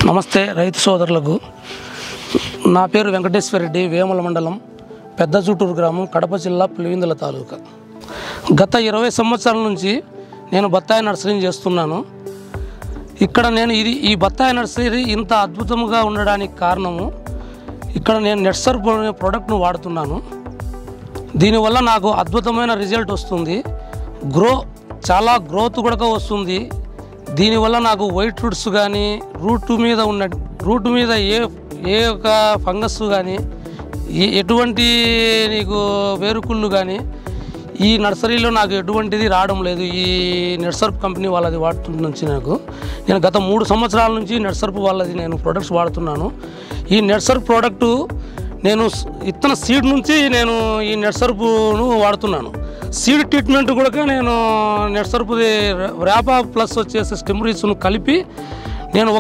నమస్తే రైతు సోదరులకు నా పేరు వెంకటేశ్వర రెడ్డి వేముల మండలం పెద్ద జూటూరు గ్రామం కడప జిల్లా పులివెందుల తాలూకా గత 20 సంవత్సరాల నుంచి నేను బత్తాయి నర్సరీ చేస్తున్నాను ఇక్కడ నేను ఈ బత్తాయి నర్సరీ ఇంత అద్భుతంగా ఉండడానికి కారణము ఇక్కడ నేను నెట్సర్ప్ అనే ప్రోడక్ట్ను వాడుతున్నాను దీనివల్ల నాకు అద్భుతమైన రిజల్ట్ వస్తుంది చాలా గ్రోత్ కూడా వస్తుంది దీనివల్ల నాకు వైట్ రూట్స్ కానీ రూట్ మీద ఏ ఒక ఫంగస్ కానీ ఎటువంటి నీకు వేరుకుళ్ళు కానీ ఈ నర్సరీలో నాకు ఎటువంటిది రావడం లేదు ఈ నెట్సర్ప్ కంపెనీ వాళ్ళది వాడుతున్న నుంచి నేను గత 3 సంవత్సరాల నుంచి నెట్సర్ప్ వాళ్ళది నేను ప్రొడక్ట్స్ వాడుతున్నాను ఈ నెట్సర్ప్ ప్రోడక్టు నేను ఇత్తన సీడ్ నుంచి నేను ఈ నెట్సర్ప్ను వాడుతున్నాను సీడ్ ట్రీట్మెంట్ కూడా నేను నెట్సర్ప్ది ర్యాపా ప్లస్ వచ్చేసి స్టిమ్రీస్ను కలిపి నేను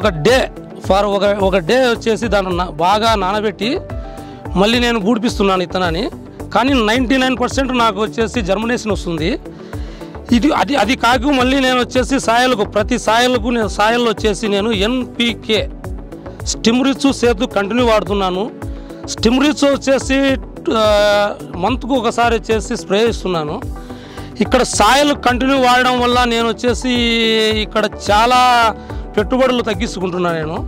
ఒక డే వచ్చేసి దాన్ని బాగా నానబెట్టి మళ్ళీ నేను గూడిపిస్తున్నాను ఇత్తనాన్ని కానీ 99% నాకు వచ్చేసి జర్మినేషన్ వస్తుంది అది కాకు మళ్ళీ నేను వచ్చేసి ప్రతి సాయలకు వచ్చేసి నేను ఎన్పికే స్టిమ్రిచ్ సేతు కంటిన్యూ వాడుతున్నాను స్టిమ్రిచ్ వచ్చేసి మంత్కు ఒకసారి వచ్చేసి స్ప్రే చేస్తున్నాను ఇక్కడ సాయిల్ కంటిన్యూ వాడడం వల్ల నేను వచ్చేసి ఇక్కడ చాలా పెట్టుబడులు తగ్గించుకుంటున్నాను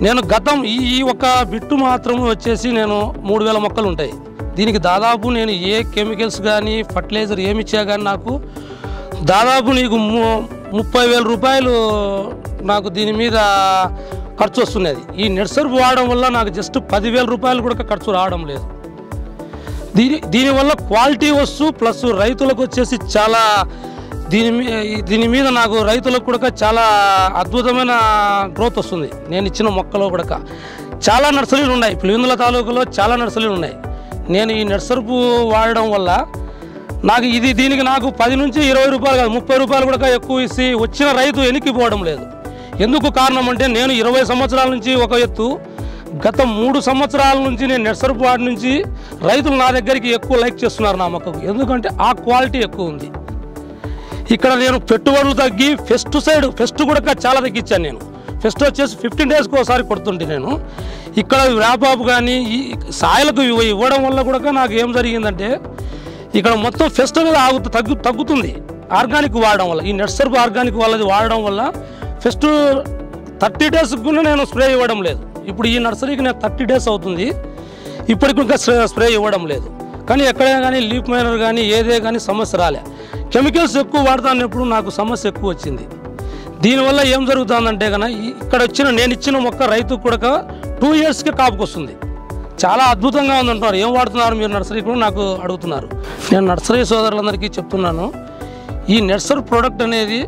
నేను గతం ఈ ఒక బిట్టు మాత్రం వచ్చేసి నేను 3000 మొక్కలు ఉంటాయి దీనికి దాదాపు నేను ఏ కెమికల్స్ కానీ ఫర్టిలైజర్ ఏమి ఇచ్చా కానీ నాకు దాదాపు నీకు 30,000 రూపాయలు నాకు దీని మీద ఖర్చు వస్తున్నది ఈ నెట్సర్ప్ వాడడం వల్ల నాకు జస్ట్ 10,000 రూపాయలు కూడా ఖర్చు రావడం లేదు దీనివల్ల క్వాలిటీ వస్తు ప్లస్ రైతులకు వచ్చేసి చాలా దీని మీద నాకు రైతులకు కూడా చాలా అద్భుతమైన గ్రోత్ వస్తుంది నేను ఇచ్చిన మొక్కలో కూడా చాలా నర్సరీలు ఉన్నాయి పులివెందుల తాలూకాలో చాలా నర్సరీలు ఉన్నాయి నేను ఈ నెట్సర్ప్ వాడడం వల్ల నాకు దీనికి నాకు 10 నుంచి 20 రూపాయలు కాదు 30 రూపాయలు కూడా ఎక్కువ ఇచ్చి వచ్చిన రైతు వెనక్కిపోవడం లేదు ఎందుకు కారణం అంటే నేను 20 సంవత్సరాల నుంచి ఒక ఎత్తు గత 3 సంవత్సరాల నుంచి నేను నెట్సర్ప్ వాడి నుంచి రైతులు నా దగ్గరికి ఎక్కువ లైక్ చేస్తున్నారు నా మొక్కకు ఎందుకంటే ఆ క్వాలిటీ ఎక్కువ ఉంది ఇక్కడ నేను పెట్టుబడులు తగ్గి ఫెస్ట్ కూడా చాలా తగ్గించాను నేను ఫెస్ట్ వచ్చేసి 15 డేస్కి ఒకసారి కొడుతుంటే నేను ఇక్కడ వ్యాపాపు కానీ ఈ సాయలకు ఇవ్వడం వల్ల కూడా నాకు ఏం జరిగిందంటే ఇక్కడ మొత్తం ఫెస్ట్ అనేది తగ్గుతుంది ఆర్గానిక్ వాడడం వల్ల ఈ నెట్సర్ప్ ఆర్గానిక్ వాళ్ళది వాడడం వల్ల ఫస్ట్ 30 డేస్ కూడా నేను స్ప్రే ఇవ్వడం లేదు ఇప్పుడు ఈ నర్సరీకి నేను 30 డేస్ అవుతుంది ఇప్పటికి ఇంకా స్ప్రే ఇవ్వడం లేదు కానీ ఎక్కడైనా కానీ లీఫ్ మైనర్ కానీ ఏదే కానీ సమస్య రాలే కెమికల్స్ ఎక్కువ వాడుతున్నప్పుడు నాకు సమస్య ఎక్కువ వచ్చింది దీనివల్ల ఏం జరుగుతుందంటే కన్నా ఇక్కడ నేను ఇచ్చిన మొక్క రైతుకు కూడా 2 ఇయర్స్కి కాపుకి వస్తుంది చాలా అద్భుతంగా ఉందంటున్నారు ఏం వాడుతున్నారు మీరు నర్సరీ కూడా నాకు అడుగుతున్నారు నేను నర్సరీ సోదరులందరికీ చెప్తున్నాను ఈ నెట్సర్ప్ ప్రోడక్ట్ అనేది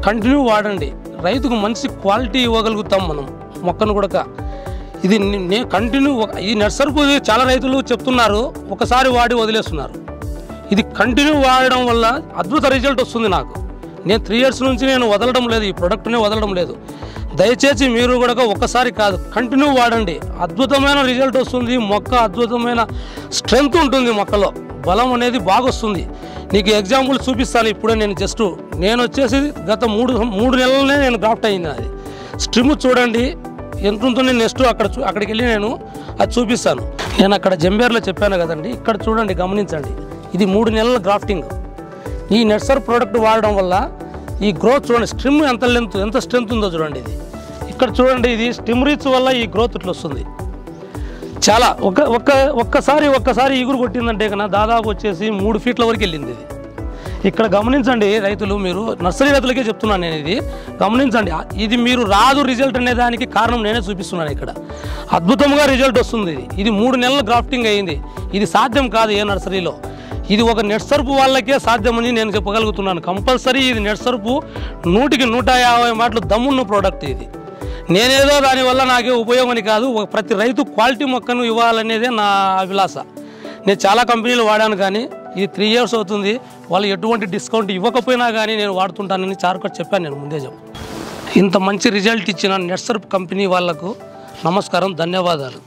కంటిన్యూ వాడండి రైతుకు మంచి క్వాలిటీ ఇవ్వగలుగుతాం మనం మొక్కను కూడా ఇది కంటిన్యూ ఈ నెట్సర్ప్ చాలా రైతులు చెప్తున్నారు ఒకసారి వాడి వదిలేస్తున్నారు ఇది కంటిన్యూ వాడడం వల్ల అద్భుత రిజల్ట్ వస్తుంది నాకు నేను 3 ఇయర్స్ నుంచి నేను వదలడం లేదు ఈ ప్రోడక్ట్నే వదలడం లేదు దయచేసి మీరు కూడా ఒకసారి కాదు కంటిన్యూ వాడండి అద్భుతమైన రిజల్ట్ వస్తుంది మొక్క అద్భుతమైన స్ట్రెంగ్త్ ఉంటుంది మొక్కలో బలం అనేది బాగా వస్తుంది నీకు ఎగ్జాంపుల్ చూపిస్తాను ఇప్పుడే నేను వచ్చేసి గత 3 నెలలనే నేను గ్రాఫ్ట్ అయింది అది స్ట్రిమ్ చూడండి ఎంత ఉంటుందో నెక్స్ట్ అక్కడికి వెళ్ళి నేను అది చూపిస్తాను నేను అక్కడ జంబేర్లో చెప్పాను కదండి ఇక్కడ చూడండి గమనించండి ఇది 3 నెలల గ్రాఫ్టింగ్ ఈ నెట్సర్ప్ ప్రోడక్ట్ వాడడం వల్ల ఈ గ్రోత్ చూడండి స్ట్రిమ్ ఎంత స్ట్రెంత్ ఉందో చూడండి ఇది ఇక్కడ చూడండి ఇది స్టిమ్రిచ్ వల్ల ఈ గ్రోత్ ఇట్లా వస్తుంది చాలా ఒక్కసారి ఈగురు కొట్టిందంటే కన్నా దాదాపు వచ్చేసి 3 ఫీట్ల వరకు వెళ్ళింది ఇది ఇక్కడ గమనించండి రైతులు మీరు నర్సరీ రైతులకే చెప్తున్నాను నేను ఇది గమనించండి ఇది మీరు రాదు రిజల్ట్ అనే దానికి కారణం నేనే చూపిస్తున్నాను ఇక్కడ అద్భుతంగా రిజల్ట్ వస్తుంది ఇది 3 నెలల గ్రాఫ్టింగ్ అయ్యింది ఇది సాధ్యం కాదు ఏ నర్సరీలో ఇది ఒక నెట్సర్ప్ వాళ్ళకే సాధ్యమని నేను చెప్పగలుగుతున్నాను కంపల్సరీ ఇది నెట్సర్ప్ 100కి 150 మాటలు దమ్మున్న ప్రోడక్ట్ ఇది నేనేదో దానివల్ల నాకే ఉపయోగమని కాదు ప్రతి రైతు క్వాలిటీ మొక్కను ఇవ్వాలనేదే నా అభిలాష నేను చాలా కంపెనీలు వాడాను కానీ ఇది 3 ఇయర్స్ అవుతుంది వాళ్ళు ఎటువంటి డిస్కౌంట్ ఇవ్వకపోయినా కానీ నేను వాడుతుంటానని చారుకొచ్చి చెప్పాను నేను ముందే ఇంత మంచి రిజల్ట్ ఇచ్చిన నెట్సర్ప్ కంపెనీ వాళ్లకు నమస్కారం ధన్యవాదాలు